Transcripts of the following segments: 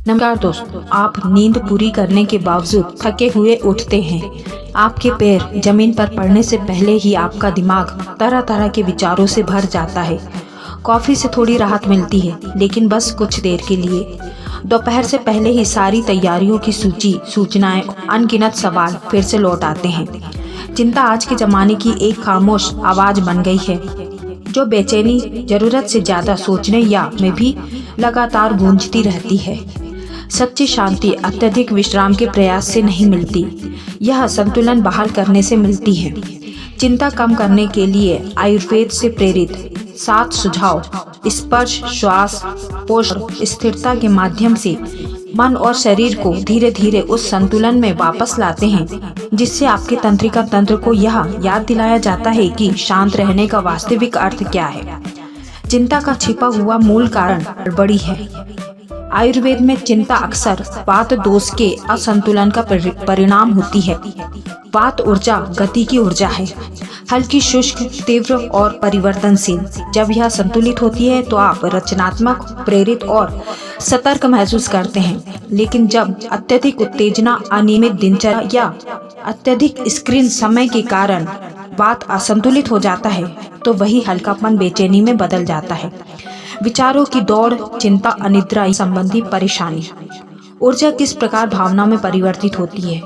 नमस्कार दोस्तों, आप नींद पूरी करने के बावजूद थके हुए उठते हैं। आपके पैर जमीन पर पड़ने से पहले ही आपका दिमाग तरह तरह के विचारों से भर जाता है। कॉफी से थोड़ी राहत मिलती है, लेकिन बस कुछ देर के लिए। दोपहर से पहले ही सारी तैयारियों की सूचनाएं, अनगिनत सवाल फिर से लौट आते हैं। चिंता आज के जमाने की एक खामोश आवाज बन गई है, जो बेचैनी, जरूरत से ज्यादा सोचने या में भी लगातार गूंजती रहती है। सच्ची शांति अत्यधिक विश्राम के प्रयास से नहीं मिलती, यह संतुलन बहाल करने से मिलती है। चिंता कम करने के लिए आयुर्वेद से प्रेरित 7 सुझाव स्पर्श, श्वास, पोषण, स्थिरता के माध्यम से मन और शरीर को धीरे धीरे उस संतुलन में वापस लाते हैं, जिससे आपके तंत्रिका तंत्र को यह याद दिलाया जाता है कि शांत रहने का वास्तविक अर्थ क्या है। चिंता का छिपा हुआ मूल कारण गड़बड़ी है। आयुर्वेद में चिंता अक्सर वात दोष के असंतुलन का परिणाम होती है। वात ऊर्जा गति की ऊर्जा है, हल्की, शुष्क, तीव्र और परिवर्तनशील। जब यह संतुलित होती है तो आप रचनात्मक, प्रेरित और सतर्क महसूस करते हैं। लेकिन जब अत्यधिक उत्तेजना, अनियमित दिनचर्या या अत्यधिक स्क्रीन समय के कारण वात असंतुलित हो जाता है, तो वही हल्कापन बेचैनी में बदल जाता है। विचारों की दौड़, चिंता, अनिद्रा संबंधी परेशानी। ऊर्जा किस प्रकार भावना में परिवर्तित होती है।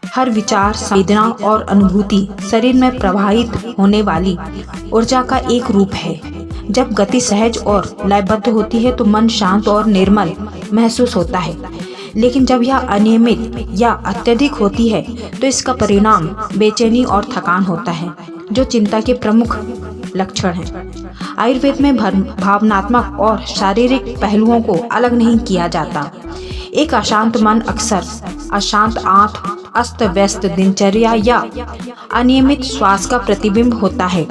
हर विचार, संवेदना और अनुभूति शरीर में प्रवाहित होने वाली ऊर्जा का एक रूप है। जब गति सहज और लयबद्ध होती है तो मन शांत और निर्मल महसूस होता है। लेकिन जब यह अनियमित या अत्यधिक होती है तो इसका परिणाम बेचैनी और थकान होता है, जो चिंता के प्रमुख लक्षण हैं। आयुर्वेद में भावनात्मक और शारीरिक पहलुओं को अलग नहीं किया जाता। एक अशांत मन अक्सर अशांत आंख, अस्त व्यस्त दिनचर्या या अनियमित श्वास का प्रतिबिंब होता है।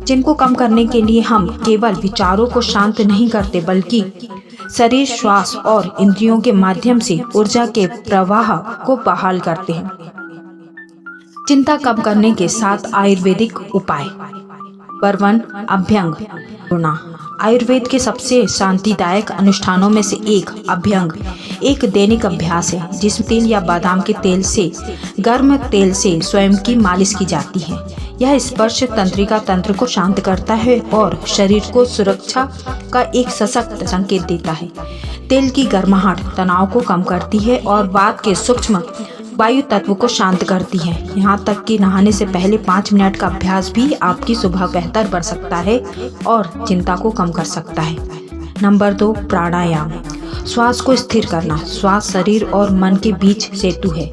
जिनको कम करने के लिए हम केवल विचारों को शांत नहीं करते, बल्कि शरीर, श्वास और इंद्रियों के माध्यम से ऊर्जा के प्रवाह को बहाल करते हैं। चिंता कम करने के 7 आयुर्वेदिक उपाय। परवन अभ्यंग गुणा। आयुर्वेद के सबसे शांतिदायक अनुष्ठानों में से एक अभ्यंग एक दैनिक अभ्यास है, जिसमें तिल या बादाम के तेल से, गर्म तेल से स्वयं की मालिश की जाती है। यह स्पर्श तंत्रिका तंत्र को शांत करता है और शरीर को सुरक्षा का एक सशक्त संकेत देता है। तेल की गर्माहट तनाव को कम करती है और वात के सूक्ष्म वायु तत्व को शांत करती है। यहाँ तक कि नहाने से पहले 5 मिनट का अभ्यास भी आपकी सुबह बेहतर बन सकता है और चिंता को कम कर सकता है। नंबर 2, प्राणायाम। श्वास को स्थिर करना। श्वास शरीर और मन के बीच सेतु है।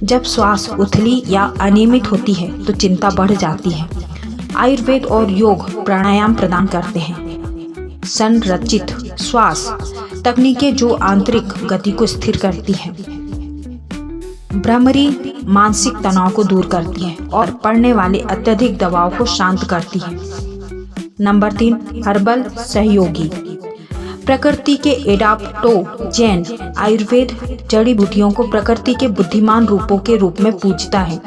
जब श्वास उथली या अनियमित होती है तो चिंता बढ़ जाती है। आयुर्वेद और योग प्राणायाम प्रदान करते हैं। संरचित श्वास तकनीकें जो आंतरिक गति को स्थिर करती हैं, भ्रामरी मानसिक तनाव को दूर करती है और पड़ने वाले अत्यधिक दबाव को शांत करती है। नंबर 3, हर्बल सहयोगी। प्रकृति के एडाप्टोजेन। आयुर्वेद जड़ी बूटियों को प्रकृति के बुद्धिमान रूपों के रूप में पूजता है।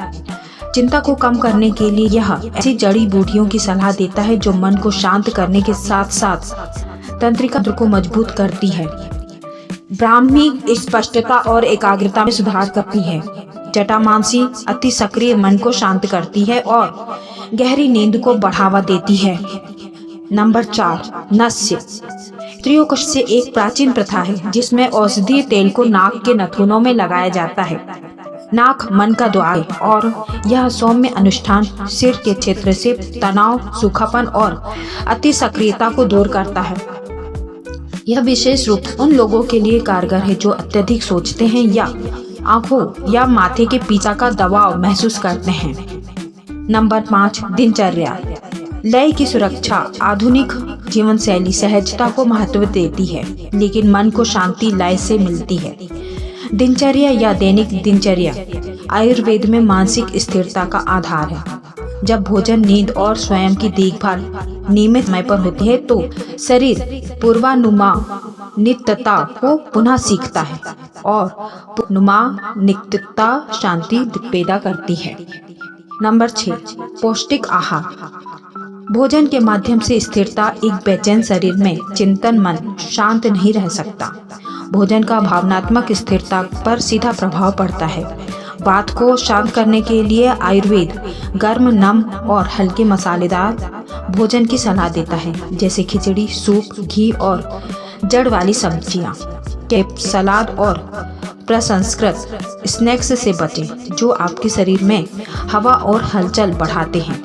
चिंता को कम करने के लिए यह ऐसी जड़ी बूटियों की सलाह देता है जो मन को शांत करने के साथ साथ तंत्रिका तंत्र को मजबूत करती है। ब्राह्मी स्पष्टता और एकाग्रता में सुधार करती है। जटामांसी अति सक्रिय मन को शांत करती है और गहरी नींद को बढ़ावा देती है। नंबर 4, नस्य। त्रियोकश से एक प्राचीन प्रथा है जिसमें औषधीय तेल को नाक के नथुनों में लगाया जाता है। नाक मन का द्वार है और यह सौम्य अनुष्ठान सिर के क्षेत्र से तनाव, सूखापन और अति सक्रियता को दूर करता है। यह विशेष रूप उन लोगों के लिए कारगर है जो अत्यधिक सोचते हैं या आंखों या माथे के पीछा का दबाव महसूस करते हैं। नंबर 5, दिनचर्या। लय की सुरक्षा। आधुनिक जीवन शैली सहजता को महत्व देती है, लेकिन मन को शांति लय से मिलती है। दिनचर्या या दैनिक दिनचर्या आयुर्वेद में मानसिक स्थिरता का आधार है। जब भोजन, नींद और स्वयं की देखभाल नियमित समय पर होती है तो शरीर पूर्वानुमानिकता को पुनः सीखता है और पूर्वानुमानिकता शांति पैदा करती है। नंबर 6, पौष्टिक आहार। भोजन के माध्यम से स्थिरता। एक बेचैन शरीर में चिंतन मन शांत नहीं रह सकता। भोजन का भावनात्मक स्थिरता पर सीधा प्रभाव पड़ता है। बात को शांत करने के लिए आयुर्वेद गर्म, नम और हल्के मसालेदार भोजन की सलाह देता है, जैसे खिचड़ी, सूप, घी और जड़ वाली सब्जियां। केप, सलाद और प्रसंस्कृत स्नैक्स से बचें जो आपके शरीर में हवा और हलचल बढ़ाते हैं।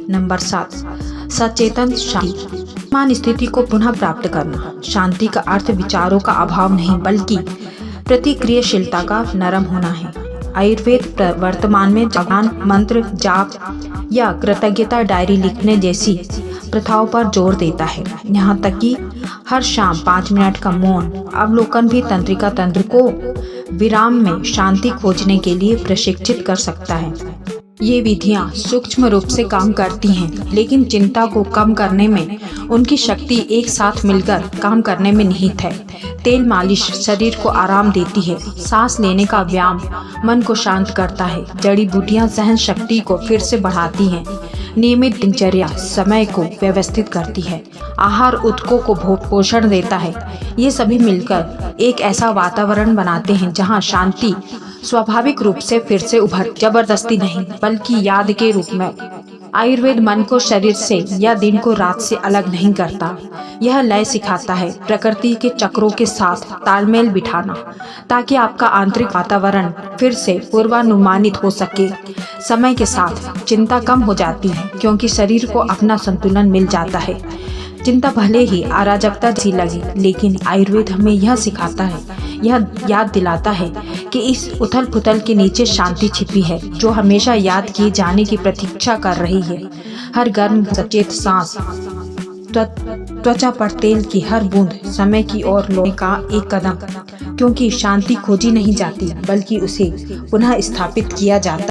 नंबर 7, सचेतन शांति। वर्तमान स्थिति को पुनः प्राप्त करना। शांति का अर्थ विचारों का अभाव नहीं बल्कि प्रतिक्रियाशीलता का नरम होना है। आयुर्वेद वर्तमान में ध्यान, मंत्र जाप या कृतज्ञता डायरी लिखने जैसी प्रथाओं पर जोर देता है। यहाँ तक कि हर शाम 5 मिनट का मौन अवलोकन भी तंत्रिका तंत्र को विराम में शांति खोजने के लिए प्रशिक्षित कर सकता है। ये विधियां सूक्ष्म रूप से काम करती हैं, लेकिन चिंता को कम करने में उनकी शक्ति एक साथ मिलकर काम करने में निहित है। तेल मालिश शरीर को आराम देती है। सांस लेने का व्यायाम मन को शांत करता है। जड़ी बूटियां सहन शक्ति को फिर से बढ़ाती हैं। नियमित दिनचर्या समय को व्यवस्थित करती है। आहार ऊतकों को पोषण देता है। ये सभी मिलकर एक ऐसा वातावरण बनाते हैं जहाँ शांति स्वाभाविक रूप से फिर से उभर, जबरदस्ती नहीं बल्कि याद के रूप में। आयुर्वेद मन को शरीर से या दिन को रात से अलग नहीं करता। यह लय सिखाता है प्रकृति के चक्रों के साथ तालमेल बिठाना, ताकि आपका आंतरिक वातावरण फिर से पूर्वानुमानित हो सके। समय के साथ चिंता कम हो जाती है क्योंकि शरीर को अपना संतुलन मिल जाता है। चिंता भले ही अराजकता सी लगे, लेकिन आयुर्वेद हमें यह सिखाता है, यह याद दिलाता है कि इस उथल पुथल के नीचे शांति छिपी है, जो हमेशा याद किए जाने की प्रतीक्षा कर रही है। हर गर्म सचेत सांस, त्वचा पर तेल की हर बूंद समय की ओर लौटने का एक कदम, क्योंकि शांति खोजी नहीं जाती बल्कि उसे पुनः स्थापित किया जाता है।